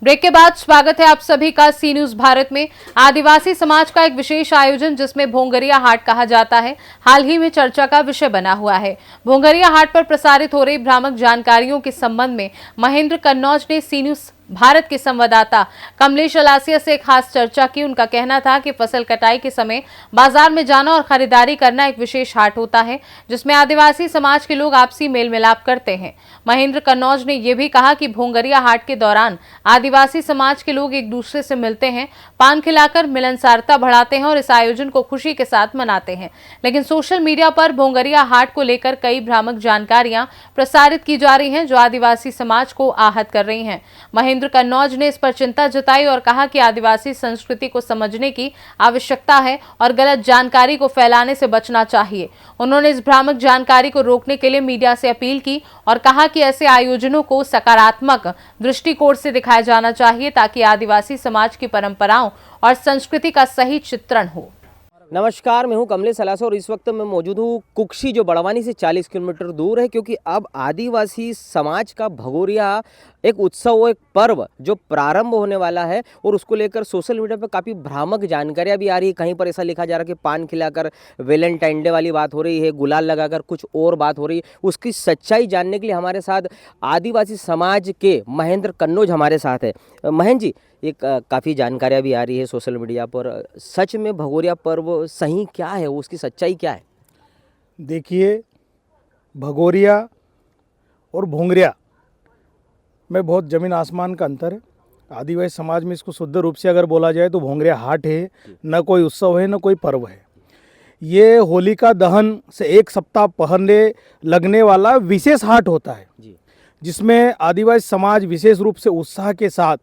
Break के बाद स्वागत है आप सभी का सी न्यूज भारत में। आदिवासी समाज का एक विशेष आयोजन जिसमें भोंगरिया हाट कहा जाता है, हाल ही में चर्चा का विषय बना हुआ है। भोंगरिया हाट पर प्रसारित हो रही भ्रामक जानकारियों के संबंध में महेंद्र कन्नौज ने सी न्यूज भारत के संवाददाता कमलेश अलासिया से खास चर्चा की। उनका कहना था कि फसल कटाई के समय बाजार में जाना और खरीदारी करना एक विशेष हाट होता है जिसमें आदिवासी समाज के लोग आपसी मेल मिलाप करते हैं। महेंद्र कन्नौज ने यह भी कहा कि भोंगरिया हाट के दौरान आदिवासी समाज के लोग एक दूसरे से मिलते हैं, पान खिलाकर मिलनसारता बढ़ाते हैं और इस आयोजन को खुशी के साथ मनाते हैं। लेकिन सोशल मीडिया पर भोंगरिया हाट को लेकर कई भ्रामक जानकारियां प्रसारित की जा रही हैं जो आदिवासी समाज को आहत कर रही हैं। महेंद्र कन्नौज ने इस पर चिंता जताई और कहा कि आदिवासी संस्कृति को समझने की आवश्यकता है और गलत जानकारी को फैलाने से बचना चाहिए। उन्होंने इस भ्रामक जानकारी को रोकने के लिए मीडिया से अपील की और कहा कि ऐसे आयोजनों को सकारात्मक दृष्टिकोण से दिखाया जाना चाहिए ताकि आदिवासी समाज की परंपराओं और संस्कृति का सही चित्रण हो। नमस्कार, मैं हूं कमलेश अलासिया और इस वक्त मैं मौजूद हूं कुक्षी, जो बड़वानी से 40 किलोमीटर दूर है, क्योंकि अब आदिवासी समाज का भगोरिया एक उत्सव, एक पर्व जो प्रारंभ होने वाला है और उसको लेकर सोशल मीडिया पर काफ़ी भ्रामक जानकारियां भी आ रही है। कहीं पर ऐसा लिखा जा रहा है कि पान खिलाकर वैलेंटाइन डे वाली बात हो रही है, गुलाल लगाकर कुछ और बात हो रही है। उसकी सच्चाई जानने के लिए हमारे साथ आदिवासी समाज के महेंद्र कन्नौज हमारे साथ है। महेंद्र जी, एक काफ़ी जानकारियाँ भी आ रही है सोशल मीडिया पर, सच में भगोरिया पर्व सही क्या है, उसकी सच्चाई क्या है? देखिए, भगोरिया और भोंगरिया में बहुत ज़मीन आसमान का अंतर है। आदिवासी समाज में इसको शुद्ध रूप से अगर बोला जाए तो भोंगरिया हाट है, न कोई उत्सव है न कोई पर्व है। ये होलिका दहन से एक सप्ताह पहले लगने वाला विशेष हाट होता है जिसमें आदिवासी समाज विशेष रूप से उत्साह के साथ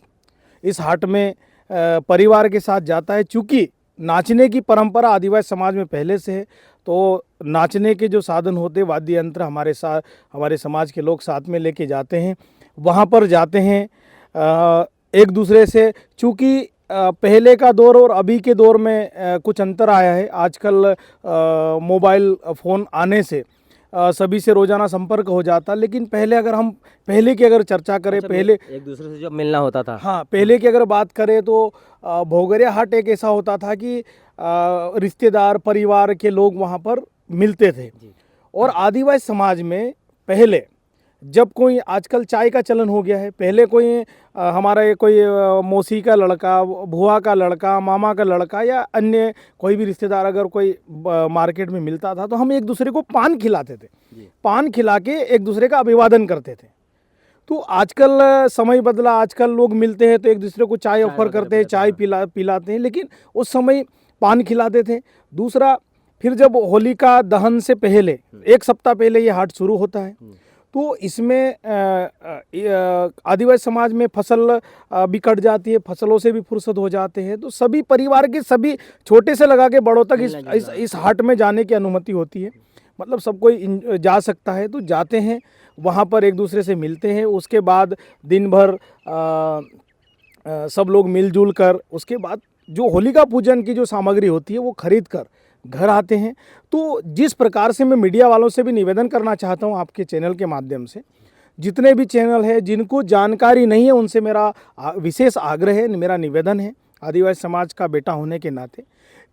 इस हाट में परिवार के साथ जाता है। चूँकि नाचने की परंपरा आदिवासी समाज में पहले से है, तो नाचने के जो साधन होते, वाद्य यंत्र हमारे समाज के लोग साथ में लेके जाते हैं, वहाँ पर जाते हैं एक दूसरे से। चूँकि पहले का दौर और अभी के दौर में कुछ अंतर आया है। आजकल मोबाइल फ़ोन आने से सभी से रोजाना संपर्क हो जाता, लेकिन पहले की अगर चर्चा करें, पहले एक दूसरे से जब मिलना होता था, हाँ, पहले की अगर बात करें तो भोंगरिया हाट एक ऐसा होता था कि रिश्तेदार परिवार के लोग वहाँ पर मिलते थे। और आदिवासी समाज में पहले जब कोई, आजकल चाय का चलन हो गया है, पहले कोई हमारा कोई मौसी का लड़का, बुआ का लड़का, मामा का लड़का या अन्य कोई भी रिश्तेदार अगर कोई मार्केट में मिलता था तो हम एक दूसरे को पान खिलाते थे। पान खिला के एक दूसरे का अभिवादन करते थे। तो आजकल समय बदला, आजकल लोग मिलते हैं तो एक दूसरे को चाय ऑफर करते हैं, चाय पिलाते हैं, लेकिन उस समय पान खिलाते थे। दूसरा, फिर जब होलिका दहन से पहले एक सप्ताह पहले ये हाट शुरू होता है, तो इसमें आदिवासी समाज में फसल भी कट जाती है, फसलों से भी फुर्सत हो जाते हैं, तो सभी परिवार के सभी छोटे से लगा के बड़ों तक इस हाट में जाने की अनुमति होती है। मतलब सब कोई जा सकता है, तो जाते हैं, वहाँ पर एक दूसरे से मिलते हैं। उसके बाद दिन भर सब लोग मिलजुल कर, उसके बाद जो होलिका पूजन की जो सामग्री होती है वो खरीद कर घर आते हैं। तो जिस प्रकार से मैं मीडिया वालों से भी निवेदन करना चाहता हूं आपके चैनल के माध्यम से, जितने भी चैनल है जिनको जानकारी नहीं है उनसे मेरा विशेष आग्रह है, मेरा निवेदन है आदिवासी समाज का बेटा होने के नाते,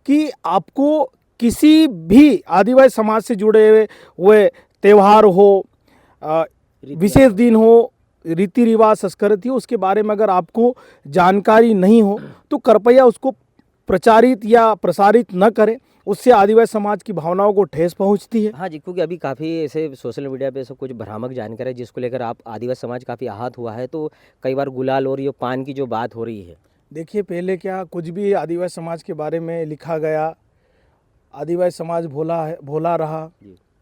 कि आपको किसी भी आदिवासी समाज से जुड़े हुए त्यौहार हो, विशेष दिन हो, रीति रिवाज, संस्कृति हो, उसके बारे में अगर आपको जानकारी नहीं हो तो कृपया उसको प्रचारित या प्रसारित न करें। उससे आदिवासी समाज की भावनाओं को ठेस पहुंचती है। हाँ जी, क्योंकि अभी काफ़ी ऐसे सोशल मीडिया पे सब कुछ भ्रामक जानकारी है जिसको लेकर आप आदिवासी समाज काफ़ी आहत हुआ है। तो कई बार गुलाल और ये पान की जो बात हो रही है, देखिए, पहले क्या कुछ भी आदिवासी समाज के बारे में लिखा गया, आदिवासी समाज भोला रहा,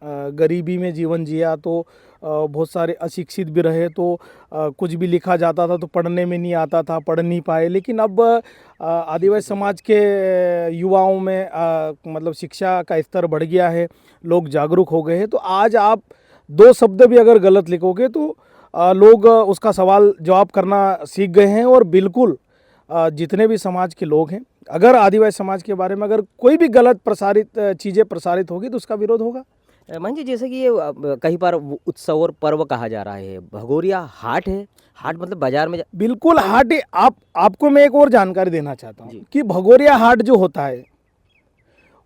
गरीबी में जीवन जिया, तो बहुत सारे अशिक्षित भी रहे, तो कुछ भी लिखा जाता था तो पढ़ने में नहीं आता था, पढ़ नहीं पाए। लेकिन अब आदिवासी समाज के युवाओं में मतलब शिक्षा का स्तर बढ़ गया है, लोग जागरूक हो गए हैं। तो आज आप दो शब्द भी अगर गलत लिखोगे तो लोग उसका सवाल जवाब करना सीख गए हैं। और बिल्कुल जितने भी समाज के लोग हैं, अगर आदिवासी समाज के बारे में अगर कोई भी गलत चीज़ें प्रसारित होगी तो उसका विरोध होगा। मान जी जैसे कि ये कहीं पर उत्सव और पर्व कहा जा रहा है, भगोरिया हाट है, हाट मतलब बाजार में बिल्कुल हाट है। आपको मैं एक और जानकारी देना चाहता हूँ जी। कि भगोरिया हाट जो होता है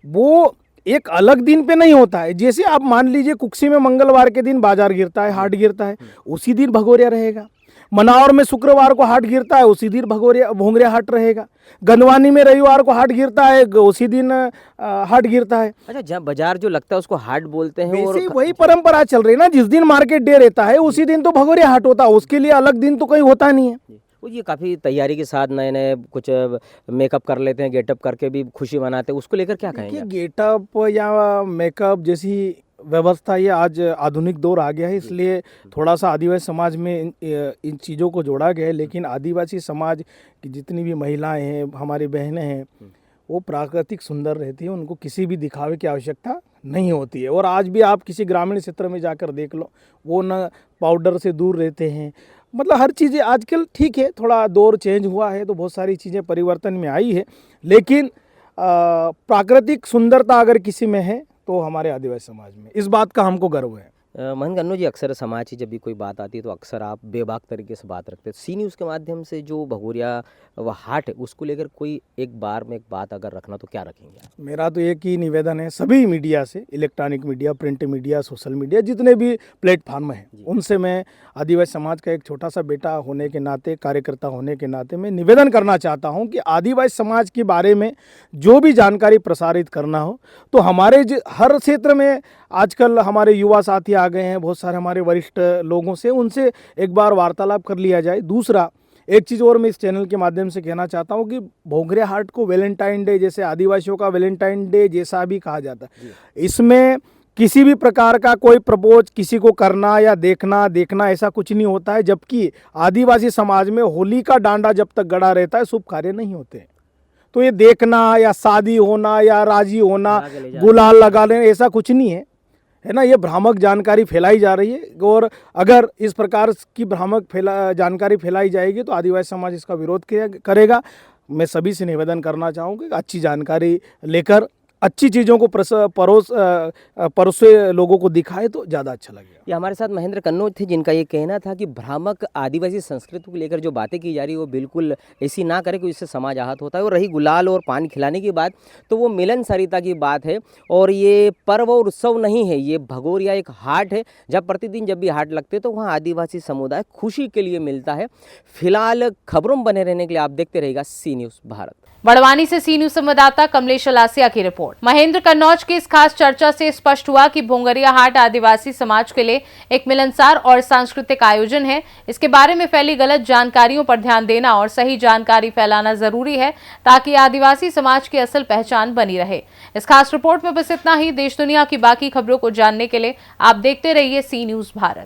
वो एक अलग दिन पे नहीं होता है। जैसे आप मान लीजिए कुक्सी में मंगलवार के दिन बाजार गिरता है, हाट गिरता है, उसी दिन भगोरिया रहेगा। मनावर में शुक्रवार को हाट गिरता है, उसी दिन भोंगरिया हाट रहेगा। गंदवानी में रविवार को हाट गिरता है, उसी दिन हाट गिरता है। अच्छा, जहाँ बाजार जो लगता है उसको हाट बोलते हैं और वैसे ही वही परंपरा चल रही है ना, जिस दिन मार्केट डे रहता है उसी दिन तो भगोरिया हाट होता है, उसके लिए अलग दिन तो कहीं होता नहीं है। वो ये काफ़ी तैयारी के साथ नए नए कुछ मेकअप कर लेते हैं, गेटअप करके भी खुशी मनाते हैं, उसको लेकर क्या कहेंगे देखिए आप? गेटअप या मेकअप जैसी व्यवस्था ये आज आधुनिक दौर आ गया है, इसलिए थोड़ा सा आदिवासी समाज में इन चीज़ों को जोड़ा गया है। लेकिन आदिवासी समाज की जितनी भी महिलाएं हैं, हमारी बहनें हैं, वो प्राकृतिक सुंदर रहती है, उनको किसी भी दिखावे की आवश्यकता नहीं होती है। और आज भी आप किसी ग्रामीण क्षेत्र में जाकर देख लो, वो न पाउडर से दूर रहते हैं। मतलब हर चीज़ें आजकल ठीक है, थोड़ा दौर चेंज हुआ है तो बहुत सारी चीज़ें परिवर्तन में आई है, लेकिन प्राकृतिक सुंदरता अगर किसी में है तो हमारे आदिवासी समाज में, इस बात का हमको गर्व है। महन गन्नू जी, अक्सर समाज की जब भी कोई बात आती है तो अक्सर आप बेबाक तरीके से बात रखते हैं। सी न्यूज़ के माध्यम से जो भगोरिया व हाट है उसको लेकर कोई एक बार में एक बात अगर रखना तो क्या रखेंगे आप? मेरा तो एक ही निवेदन है सभी मीडिया से, electronic media, print media, social media, जितने भी प्लेटफार्म हैं उनसे मैं आदिवासी समाज का एक छोटा सा बेटा होने के नाते, कार्यकर्ता होने के नाते मैं निवेदन करना चाहता हूं कि आदिवासी समाज के बारे में जो भी जानकारी प्रसारित करना हो तो हमारे हर क्षेत्र में आजकल हमारे युवा साथी आ गए हैं, बहुत सारे हमारे वरिष्ठ लोगों से, उनसे एक बार वार्तालाप कर लिया जाए। दूसरा एक चीज़ और मैं इस चैनल के माध्यम से कहना चाहता हूं कि भोंगरिया हाट को वैलेंटाइन डे, जैसे आदिवासियों का वैलेंटाइन डे जैसा भी कहा जाता है, इसमें किसी भी प्रकार का कोई प्रपोज किसी को करना या देखना ऐसा कुछ नहीं होता है। जबकि आदिवासी समाज में होली का डांडा जब तक गड़ा रहता है शुभ कार्य नहीं होते। तो ये देखना या शादी होना या राजी होना, गुलाल लगा लेना, ऐसा कुछ नहीं है ना। ये भ्रामक जानकारी फैलाई जा रही है और अगर इस प्रकार की भ्रामक जानकारी फैलाई जाएगी तो आदिवासी समाज इसका विरोध करेगा। मैं सभी से निवेदन करना चाहूँगा कि अच्छी जानकारी लेकर अच्छी चीज़ों को परोसे लोगों को दिखाए तो ज़्यादा अच्छा लगेगा। ये हमारे साथ महेंद्र कन्नौज थे जिनका ये कहना था कि भ्रामक आदिवासी संस्कृति को लेकर जो बातें की जा रही है वो बिल्कुल ऐसी ना करें कि इससे समाज आहत होता है। और रही गुलाल और पान खिलाने की बात, तो वो मिलनसारिता की बात है और ये पर्व और उत्सव नहीं है, ये भगोरिया एक हाट है। जब प्रतिदिन जब भी हाट लगते तो वहाँ आदिवासी समुदाय खुशी के लिए मिलता है। फिलहाल खबरों में बने रहने के लिए आप देखते रहेगा सी न्यूज़ भारत। बड़वानी से सी न्यूज़ संवाददाता कमलेश अलासिया की रिपोर्ट। महेंद्र कन्नौज की इस खास चर्चा से स्पष्ट हुआ कि भोंगरिया हाट आदिवासी समाज के लिए एक मिलनसार और सांस्कृतिक आयोजन है। इसके बारे में फैली गलत जानकारियों पर ध्यान देना और सही जानकारी फैलाना जरूरी है ताकि आदिवासी समाज की असल पहचान बनी रहे। इस खास रिपोर्ट में बस इतना ही। देश दुनिया की बाकी खबरों को जानने के लिए आप देखते रहिए सी न्यूज़ भारत।